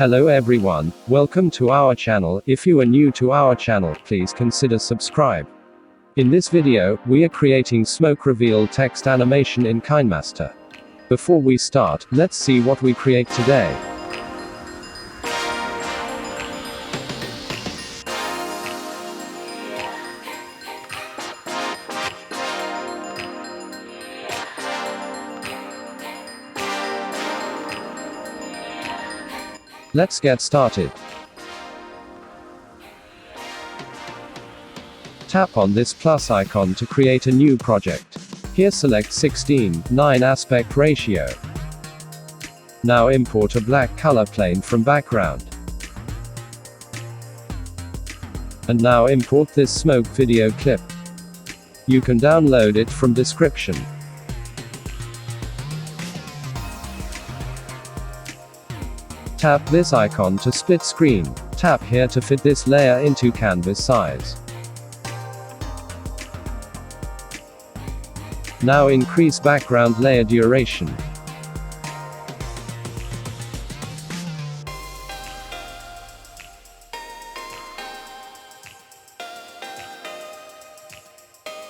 Hello everyone, welcome to our channel. If you are new to our channel, please consider subscribe. In this video, we are creating smoke reveal text animation in Kinemaster. Before we start, let's see what we create today. Let's get started. Tap on this plus icon to create a new project. Here select 16:9 aspect ratio. Now import a black color plane from background. And now import this smoke video clip. You can download it from description. Tap this icon to split screen. Tap here to fit this layer into canvas size. Now increase background layer duration.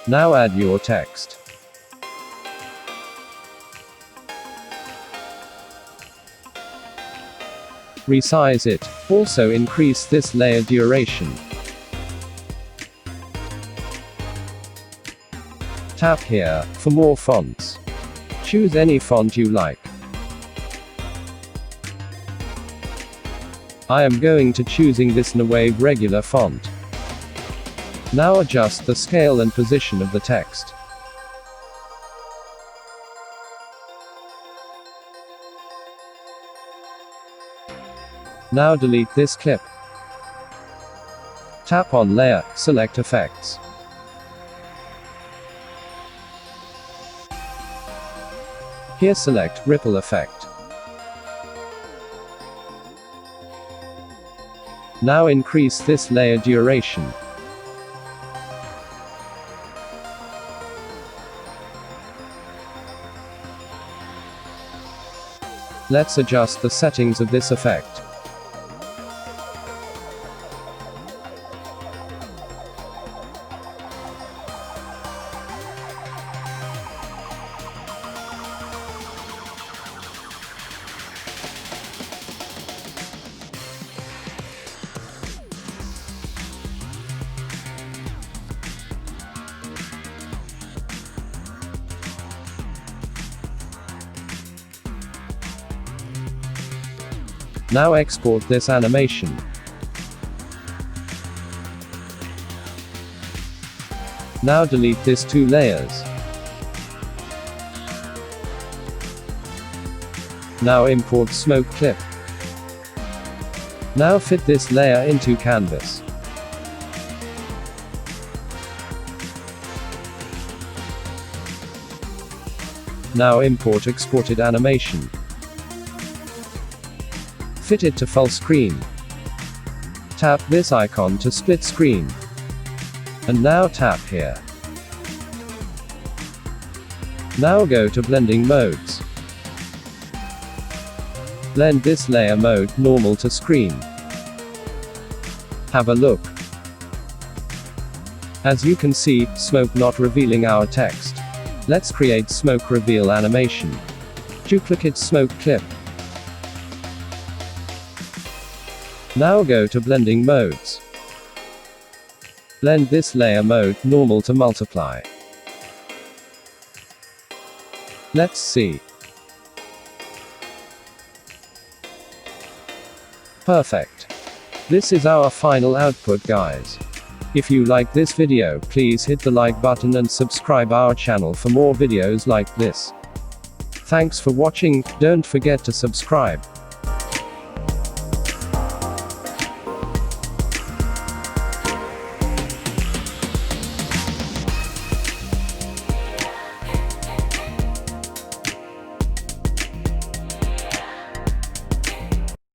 Now add your text. Resize it. Also increase this layer duration. Tap here for more fonts. Choose any font you like. I am going to choosing this Wave regular font. Now adjust the scale and position of the text. Now delete this clip. Tap on Layer, select Effects. Here select Ripple Effect. Now increase this layer duration. Let's adjust the settings of this effect. Now export this animation. Now delete these two layers. Now import smoke clip. Now fit this layer into canvas. Now import exported animation. Fit it to full screen. Tap this icon to split screen. And now tap here. Now go to blending modes. Blend this layer mode normal to screen. Have a look. As you can see, smoke not revealing our text. Let's create smoke reveal animation. Duplicate smoke clip. Now go to blending modes. Blend this layer mode normal to multiply. Let's see. Perfect. This is our final output, guys. If you like this video, please hit the like button and subscribe our channel for more videos like this. Thanks for watching. Don't forget to subscribe.